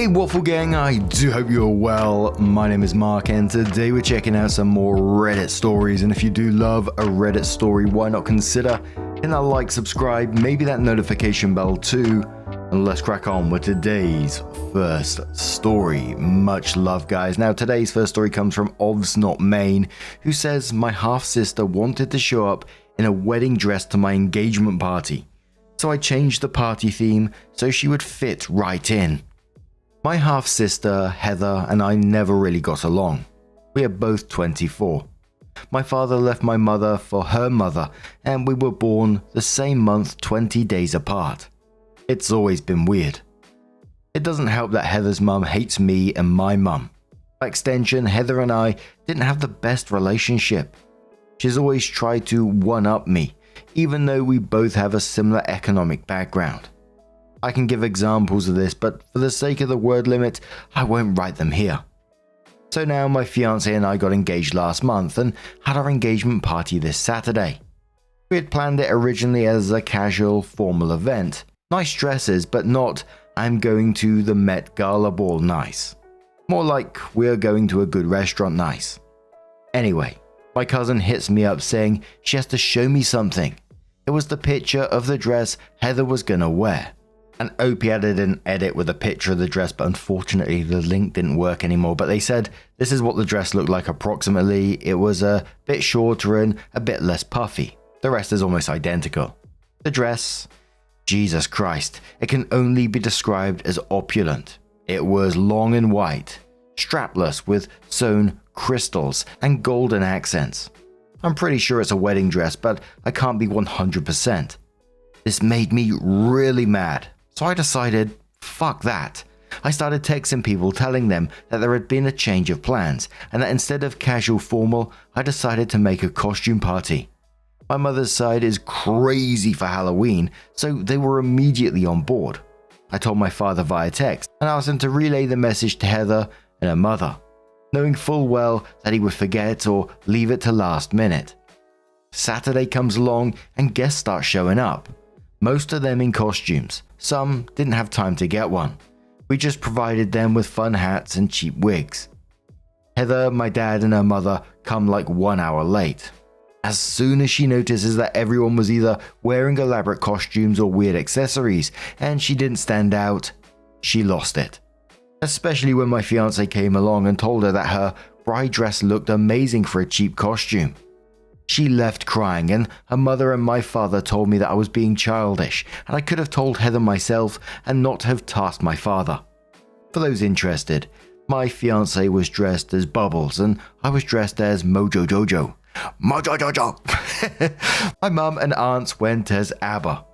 Hey Waffle Gang, I do hope you're well. My name is Mark and today we're checking out some more Reddit stories, and if you do love a Reddit story, why not consider hitting that like, subscribe, maybe that notification bell too, and let's crack on with today's first story. Much love guys. Now today's first story comes from Ovs Not Main, who says, my half-sister wanted to show up in a wedding dress to my engagement party, so I changed the party theme so she would fit right in. My half-sister, Heather, and I never really got along. We are both 24. My father left my mother for her mother, and we were born the same month 20 days apart. It's always been weird. It doesn't help that Heather's mum hates me and my mum. By extension, Heather and I didn't have the best relationship. She's always tried to one-up me, even though we both have a similar economic background. I can give examples of this, but for the sake of the word limit, I won't write them here. So now my fiance and I got engaged last month and had our engagement party this Saturday. We had planned it originally as a casual, formal event. Nice dresses, but not I'm going to the Met Gala ball nice. More like we're going to a good restaurant nice. Anyway, my cousin hits me up saying she has to show me something. It was the picture of the dress Heather was gonna wear. And Opie added an edit with a picture of the dress, but unfortunately the link didn't work anymore. But they said this is what the dress looked like approximately. It was a bit shorter and a bit less puffy. The rest is almost identical. The dress, Jesus Christ, it can only be described as opulent. It was long and white, strapless with sewn crystals and golden accents. I'm pretty sure it's a wedding dress, but I can't be 100%. This made me really mad. So I decided, fuck that. I started texting people telling them that there had been a change of plans and that instead of casual formal, I decided to make a costume party. My mother's side is crazy for Halloween, so they were immediately on board. I told my father via text and asked him to relay the message to Heather and her mother, knowing full well that he would forget or leave it to last minute. Saturday comes along and guests start showing up. Most of them in costumes. Some didn't have time to get one. We just provided them with fun hats and cheap wigs. Heather, my dad, and her mother come like 1 hour late. As soon as she notices that everyone was either wearing elaborate costumes or weird accessories, and she didn't stand out, she lost it. Especially when my fiance came along and told her that her bride dress looked amazing for a cheap costume. She left crying, and her mother and my father told me that I was being childish and I could have told Heather myself and not have tasked my father. For those interested, my fiance was dressed as Bubbles and I was dressed as Mojo Jojo. Mojo Jojo! My mum and aunts went as ABBA.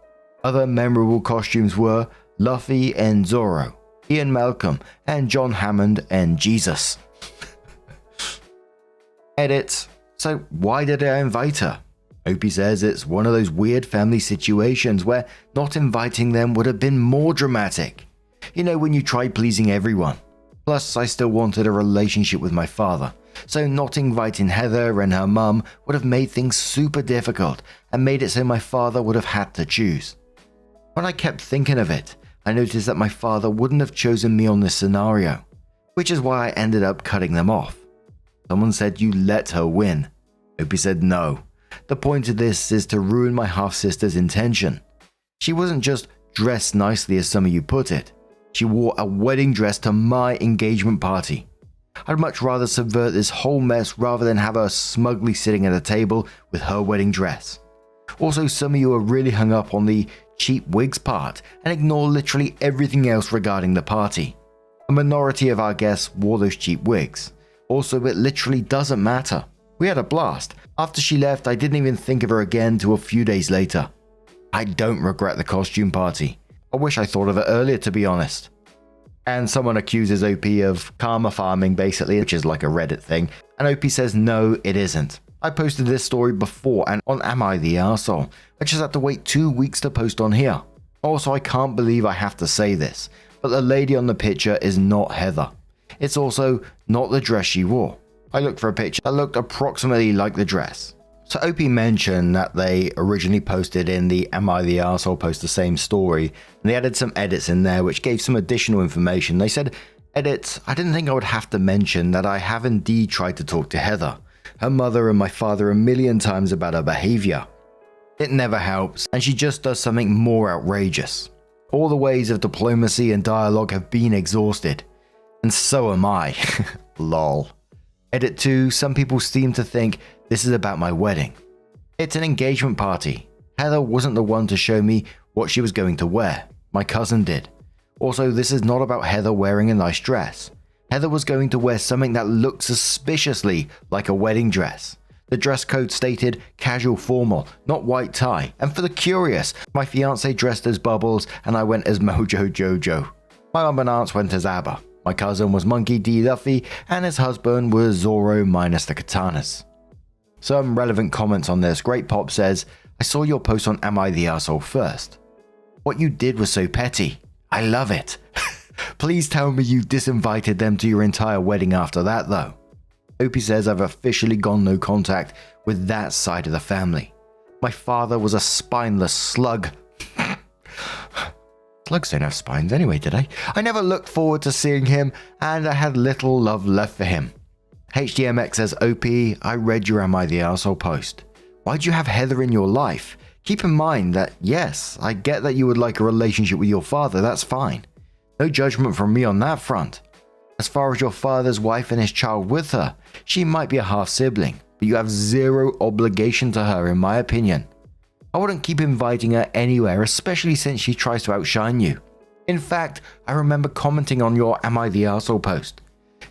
Other memorable costumes were Luffy and Zorro, Ian Malcolm, and John Hammond and Jesus. Edit. So why did I invite her? Opie says it's one of those weird family situations where not inviting them would have been more dramatic. You know, when you try pleasing everyone. Plus, I still wanted a relationship with my father, so not inviting Heather and her mum would have made things super difficult and made it so my father would have had to choose. When I kept thinking of it, I noticed that my father wouldn't have chosen me on this scenario, which is why I ended up cutting them off. Someone said you let her win. Opie said no. The point of this is to ruin my half-sister's intention. She wasn't just dressed nicely as some of you put it. She wore a wedding dress to my engagement party. I'd much rather subvert this whole mess rather than have her smugly sitting at a table with her wedding dress. Also, some of you are really hung up on the cheap wigs part and ignore literally everything else regarding the party. A minority of our guests wore those cheap wigs. Also, it literally doesn't matter. We had a blast. After she left, I didn't even think of her again till a few days later. I don't regret the costume party. I wish I thought of it earlier, to be honest. And someone accuses OP of karma farming, basically, which is like a Reddit thing. And OP says, no, it isn't. I posted this story before and on Am I the Arsehole? I just had to wait 2 weeks to post on here. Also, I can't believe I have to say this, but the lady on the picture is not Heather. It's also not the dress she wore. I looked for a picture that looked approximately like the dress. So OP mentioned that they originally posted in the Am I the Arsehole post the same story, and they added some edits in there which gave some additional information. They said, "Edits, I didn't think I would have to mention that I have indeed tried to talk to Heather, her mother and my father, a million times about her behavior. It never helps, and she just does something more outrageous. All the ways of diplomacy and dialogue have been exhausted, and so am I." Lol. Edit 2, some people seem to think this is about my wedding. It's an engagement party. Heather wasn't the one to show me what she was going to wear. My cousin did. Also, this is not about Heather wearing a nice dress. Heather was going to wear something that looked suspiciously like a wedding dress. The dress code stated casual formal, not white tie. And for the curious, my fiance dressed as Bubbles and I went as Mojo Jojo. My mum and aunts went as ABBA. My cousin was Monkey D. Luffy and his husband was Zoro minus the katanas. Some relevant comments on this. Great Pop says, "I saw your post on Am I the Arsehole first. What you did was so petty. I love it. Please tell me you disinvited them to your entire wedding after that though." Opie says, "I've officially gone no contact with that side of the family. My father was a spineless slug." Slugs don't have spines anyway, did I? "I never looked forward to seeing him and I had little love left for him." HDMX says, "OP, I read your Am I the Arsehole post. Why'd you have Heather in your life? Keep in mind that, yes, I get that you would like a relationship with your father, that's fine. No judgment from me on that front. As far as your father's wife and his child with her, she might be a half sibling, but you have zero obligation to her in my opinion. I wouldn't keep inviting her anywhere, especially since she tries to outshine you. In fact, I remember commenting on your Am I the Arsehole post.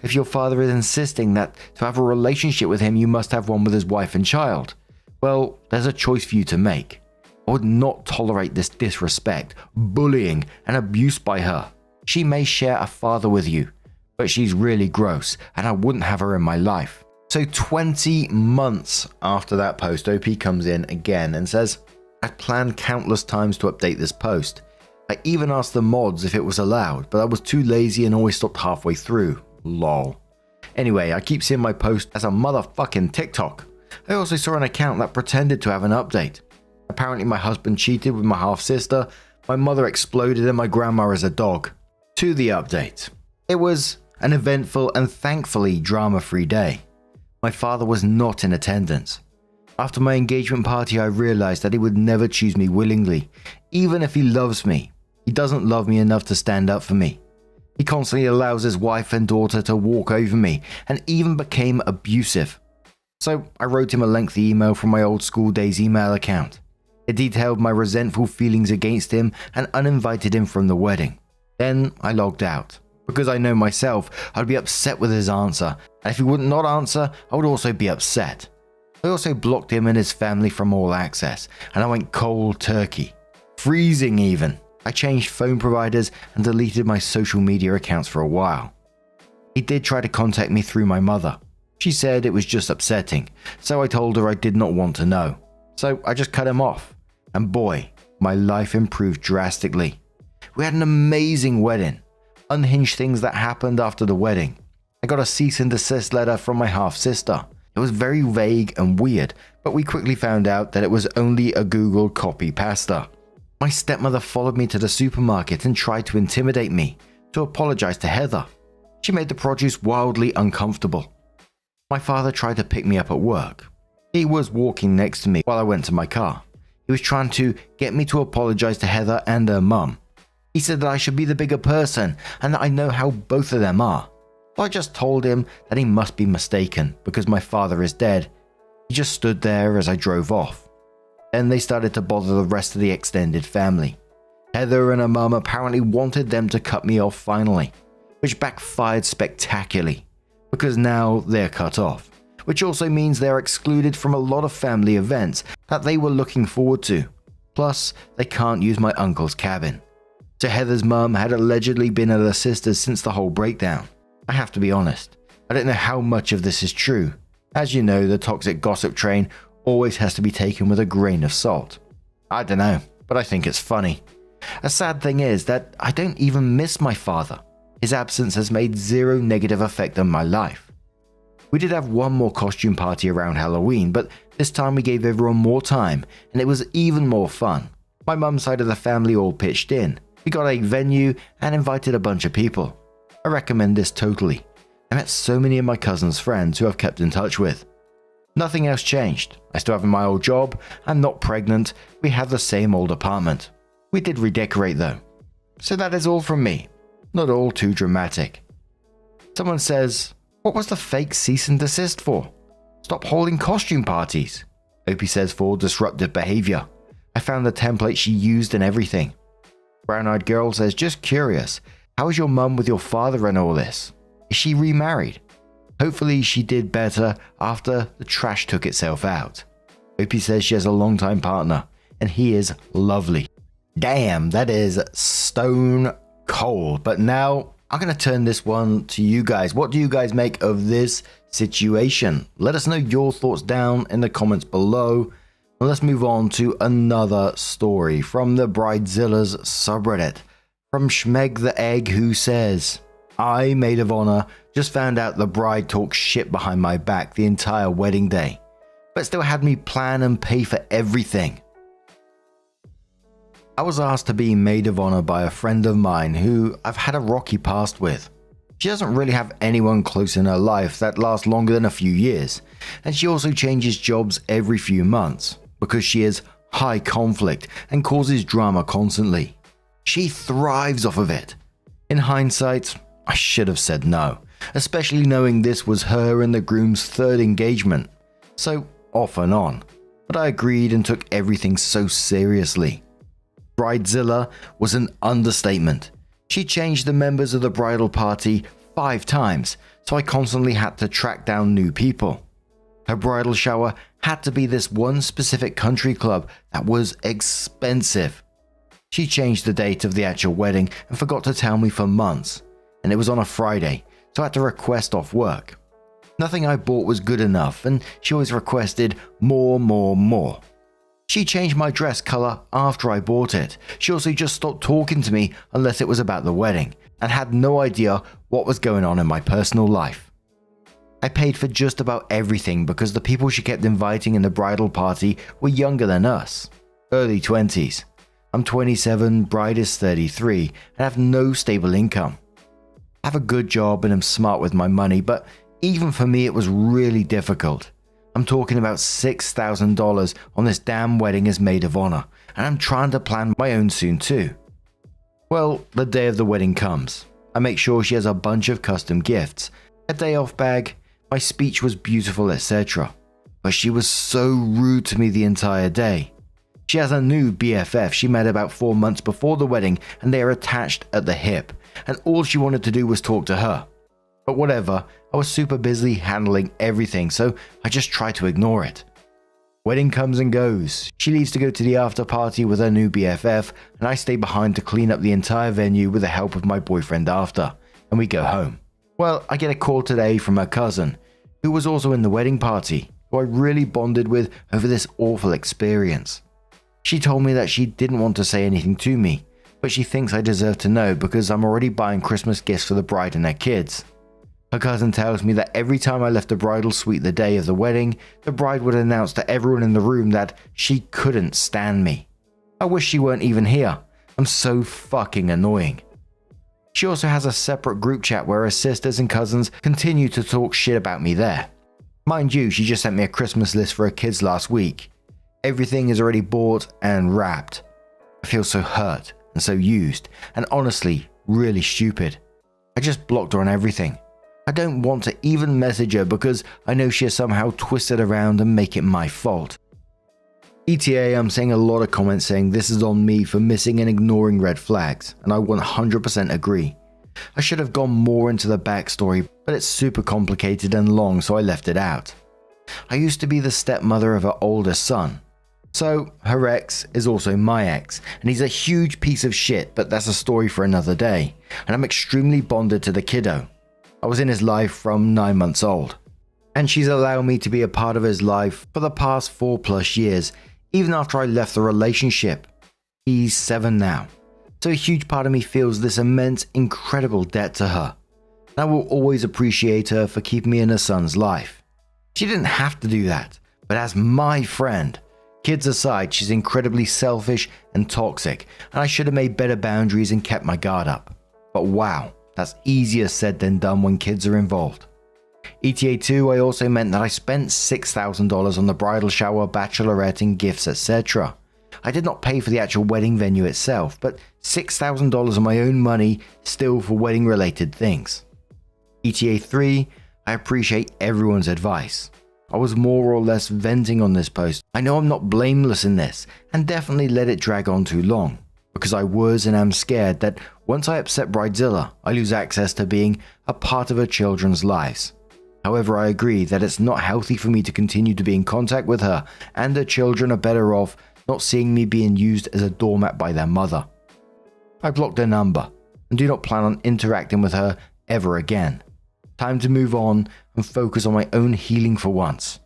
If your father is insisting that to have a relationship with him you must have one with his wife and child, well, there's a choice for you to make. I would not tolerate this disrespect, bullying, and abuse by her. She may share a father with you, but she's really gross, and I wouldn't have her in my life." So 20 months after that post, OP comes in again and says, "I planned countless times to update this post. I even asked the mods if it was allowed, but I was too lazy and always stopped halfway through. Lol. Anyway, I keep seeing my post as a motherfucking TikTok. I also saw an account that pretended to have an update. Apparently my husband cheated with my half-sister, my mother exploded and my grandma is a dog. To the update. It was an eventful and thankfully drama-free day. My father was not in attendance. After my engagement party I realized that he would never choose me willingly, even if he loves me. He doesn't love me enough to stand up for me. He constantly allows his wife and daughter to walk over me and even became abusive. So I wrote him a lengthy email from my old school days email account. It detailed my resentful feelings against him and uninvited him from the wedding. Then I logged out. Because I know myself, I'd be upset with his answer, and if he would not answer, I would also be upset. I also blocked him and his family from all access, and I went cold turkey. Freezing even. I changed phone providers and deleted my social media accounts for a while. He did try to contact me through my mother. She said it was just upsetting, so I told her I did not want to know. So I just cut him off. And boy, my life improved drastically. We had an amazing wedding. Unhinged things that happened after the wedding. I got a cease and desist letter from my half-sister. It was very vague and weird, but we quickly found out that it was only a Google copy pasta. My stepmother followed me to the supermarket and tried to intimidate me, to apologize to Heather. She made the produce wildly uncomfortable. My father tried to pick me up at work. He was walking next to me while I went to my car. He was trying to get me to apologize to Heather and her mum. He said that I should be the bigger person and that I know how both of them are. So I just told him that he must be mistaken because my father is dead. He just stood there as I drove off. Then they started to bother the rest of the extended family. Heather and her mum apparently wanted them to cut me off finally, which backfired spectacularly because now they're cut off, which also means they're excluded from a lot of family events that they were looking forward to. Plus, they can't use my uncle's cabin. So Heather's mum had allegedly been at her sister's since the whole breakdown. I have to be honest, I don't know how much of this is true. As you know, the toxic gossip train always has to be taken with a grain of salt. I don't know, but I think it's funny. A sad thing is that I don't even miss my father. His absence has made zero negative effect on my life. We did have one more costume party around Halloween, but this time we gave everyone more time, and it was even more fun. My mum's side of the family all pitched in. We got a venue and invited a bunch of people. I recommend this totally. I met so many of my cousin's friends who I've kept in touch with. Nothing else changed. I still have my old job, I'm not pregnant, we have the same old apartment. We did redecorate though. So that is all from me. Not all too dramatic. Someone says, what was the fake cease and desist for? Stop holding costume parties. Opie says for disruptive behavior. I found the template she used and everything. Brown-eyed girl says, just curious, how is your mum with your father and all this? Is she remarried? Hopefully she did better after the trash took itself out. Opie says she has a long-time partner, and he is lovely. Damn, that is stone cold. But now I'm going to turn this one to you guys. What do you guys make of this situation? Let us know your thoughts down in the comments below. And let's move on to another story from the Bridezilla's subreddit. From Schmeg the Egg, who says, I, maid of honor, just found out the bride talked shit behind my back the entire wedding day, but still had me plan and pay for everything. I was asked to be maid of honor by a friend of mine who I've had a rocky past with. She doesn't really have anyone close in her life that lasts longer than a few years, and she also changes jobs every few months because she is high conflict and causes drama constantly. She thrives off of it. In hindsight, I should have said no, especially knowing this was her and the groom's third engagement, so off and on, but I agreed and took everything so seriously. Bridezilla was an understatement. She changed the members of the bridal party 5 times, so I constantly had to track down new people. Her bridal shower had to be this one specific country club that was expensive. She changed the date of the actual wedding and forgot to tell me for months, and it was on a Friday, so I had to request off work. Nothing I bought was good enough, and she always requested more. She changed my dress color after I bought it. She also just stopped talking to me unless it was about the wedding, and had no idea what was going on in my personal life. I paid for just about everything because the people she kept inviting in the bridal party were younger than us, early 20s. I'm 27, bride is 33, and have no stable income. I have a good job and am smart with my money, but even for me it was really difficult. I'm talking about $6,000 on this damn wedding as maid of honor, and I'm trying to plan my own soon too. Well, the day of the wedding comes. I make sure she has a bunch of custom gifts, a day off bag, my speech was beautiful, etc. But she was so rude to me the entire day. She has a new BFF she met about 4 months before the wedding, and they are attached at the hip, and all she wanted to do was talk to her. But whatever, I was super busy handling everything, so I just tried to ignore it. Wedding comes and goes. She leaves to go to the after party with her new BFF, and I stay behind to clean up the entire venue with the help of my boyfriend after, and we go home. Well, I get a call today from her cousin, who was also in the wedding party, who I really bonded with over this awful experience. She told me that she didn't want to say anything to me, but she thinks I deserve to know because I'm already buying Christmas gifts for the bride and their kids. Her cousin tells me that every time I left the bridal suite the day of the wedding, the bride would announce to everyone in the room that she couldn't stand me. I wish she weren't even here. I'm so fucking annoying. She also has a separate group chat where her sisters and cousins continue to talk shit about me there. Mind you, she just sent me a Christmas list for her kids last week. Everything is already bought and wrapped. I feel so hurt and so used, and honestly, really stupid. I just blocked her on everything. I don't want to even message her because I know she'll somehow twist it around and make it my fault. ETA, I'm seeing a lot of comments saying this is on me for missing and ignoring red flags, and I 100% agree. I should have gone more into the backstory, but it's super complicated and long, so I left it out. I used to be the stepmother of her oldest son. So, her ex is also my ex, and he's a huge piece of shit, but that's a story for another day, and I'm extremely bonded to the kiddo. I was in his life from 9 months old, and she's allowed me to be a part of his life for the past 4+ years, even after I left the relationship. He's 7 now, so a huge part of me feels this immense, incredible debt to her. I will always appreciate her for keeping me in her son's life. She didn't have to do that, but as my friend, kids aside, she's incredibly selfish and toxic, and I should have made better boundaries and kept my guard up. But wow, that's easier said than done when kids are involved. ETA 2 I also meant that I spent $6,000 on the bridal shower, bachelorette and gifts, etc. I did not pay for the actual wedding venue itself, but $6,000 of my own money still for wedding related things. ETA 3, I appreciate everyone's advice. I was more or less venting on this post. I know I'm not blameless in this, and definitely let it drag on too long, because I was and am scared that once I upset Bridezilla, I lose access to being a part of her children's lives. However, I agree that it's not healthy for me to continue to be in contact with her, and her children are better off not seeing me being used as a doormat by their mother. I blocked her number, and do not plan on interacting with her ever again. Time to move on and focus on my own healing for once.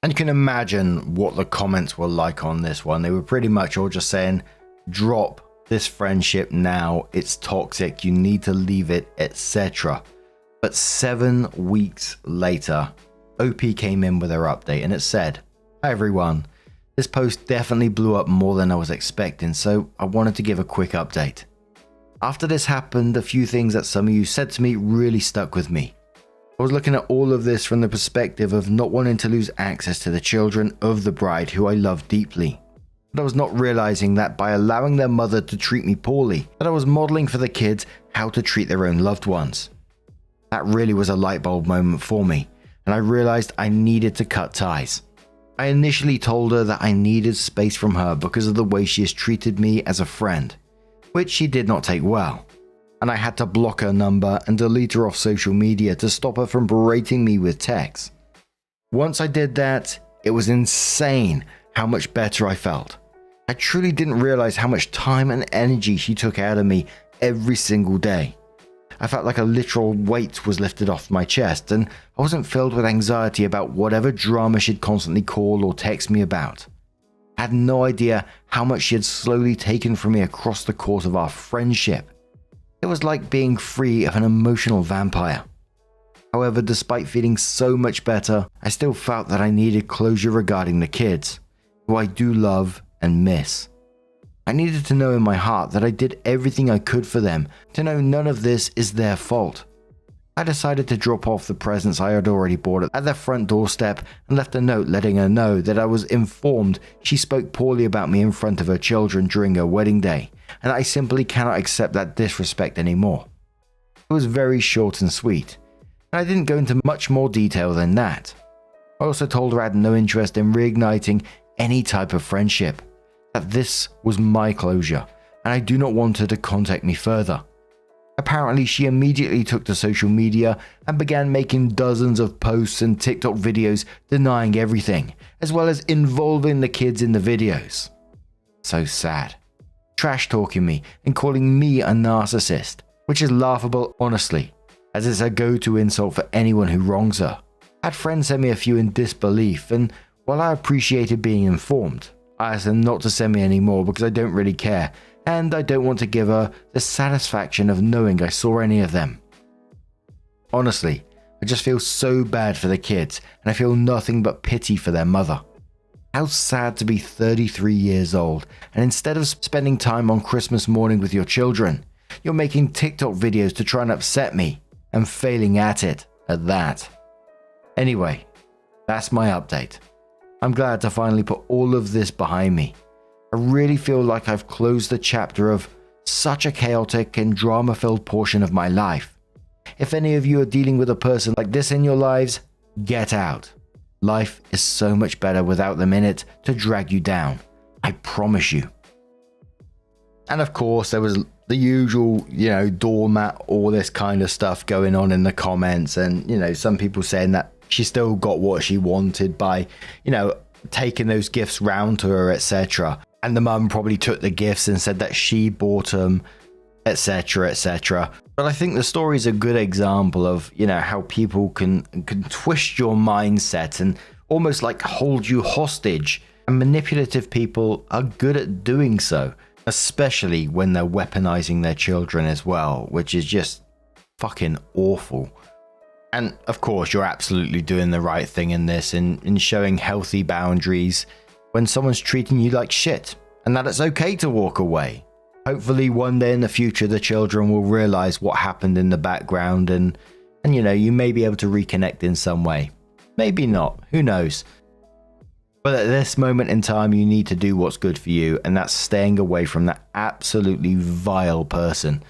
And you can imagine what the comments were like on this one. They were pretty much all just saying, drop this friendship now, it's toxic, you need to leave it, etc. But 7 weeks later, OP came in with her update and it said, "Hi everyone, this post definitely blew up more than I was expecting, so I wanted to give a quick update. After this happened, a few things that some of you said to me really stuck with me. I was looking at all of this from the perspective of not wanting to lose access to the children of the bride who I love deeply. But I was not realizing that by allowing their mother to treat me poorly, that I was modeling for the kids how to treat their own loved ones. That really was a light bulb moment for me, and I realized I needed to cut ties. I initially told her that I needed space from her because of the way she has treated me as a friend, which she did not take well. And I had to block her number and delete her off social media to stop her from berating me with texts. Once I did that, it was insane how much better I felt. I truly didn't realize how much time and energy she took out of me every single day. I felt like a literal weight was lifted off my chest, and I wasn't filled with anxiety about whatever drama she'd constantly call or text me about. I had no idea how much she had slowly taken from me across the course of our friendship. It was like being free of an emotional vampire. However, despite feeling so much better, I still felt that I needed closure regarding the kids, who I do love and miss. I needed to know in my heart that I did everything I could for them, to know none of this is their fault. I decided to drop off the presents I had already bought at their front doorstep and left a note letting her know that I was informed she spoke poorly about me in front of her children during her wedding day, and I simply cannot accept that disrespect anymore. It was very short and sweet, and I didn't go into much more detail than that. I also told her I had no interest in reigniting any type of friendship, that this was my closure, and I do not want her to contact me further. Apparently, she immediately took to social media and began making dozens of posts and TikTok videos denying everything, as well as involving the kids in the videos. So sad. Trash talking me and calling me a narcissist, which is laughable honestly, as it's a go-to insult for anyone who wrongs her. I had friends send me a few in disbelief, and while I appreciated being informed, I asked them not to send me any more because I don't really care, and I don't want to give her the satisfaction of knowing I saw any of them. Honestly, I just feel so bad for the kids, and I feel nothing but pity for their mother. How sad to be 33 years old, and instead of spending time on Christmas morning with your children, you're making TikTok videos to try and upset me, and failing at it at that. Anyway, that's my update. I'm glad to finally put all of this behind me. I really feel like I've closed the chapter of such a chaotic and drama-filled portion of my life. If any of you are dealing with a person like this in your lives, get out. Life is so much better without them in it to drag you down. I promise you. And of course, there was the usual, doormat, all this kind of stuff going on in the comments. And, some people saying that she still got what she wanted by, taking those gifts round to her, etc. And the mum probably took the gifts and said that she bought them, etc., etc. But I think the story is a good example of, how people can twist your mindset and almost like hold you hostage. And manipulative people are good at doing so, especially when they're weaponizing their children as well, which is just fucking awful. And of course, you're absolutely doing the right thing in this, in showing healthy boundaries when someone's treating you like shit, and that it's okay to walk away. Hopefully one day in the future, the children will realize what happened in the background, and you know, you may be able to reconnect in some way. Maybe not, who knows? But at this moment in time, you need to do what's good for you, and that's staying away from that absolutely vile person.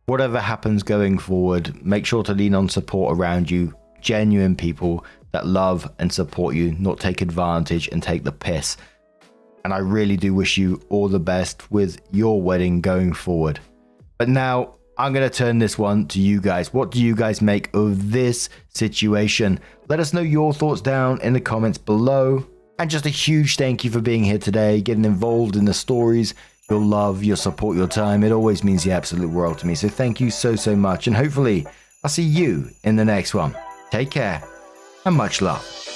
Whatever happens going forward, make sure to lean on support around you, genuine people that love and support you, not take advantage and take the piss. And I really do wish you all the best with your wedding going forward. But now I'm going to turn this one to you guys. What do you guys make of this situation? Let us know your thoughts down in the comments below. And just a huge thank you for being here today, getting involved in the stories, your love, your support, your time. It always means the absolute world to me. So thank you so, so much. And hopefully I'll see you in the next one. Take care and much love.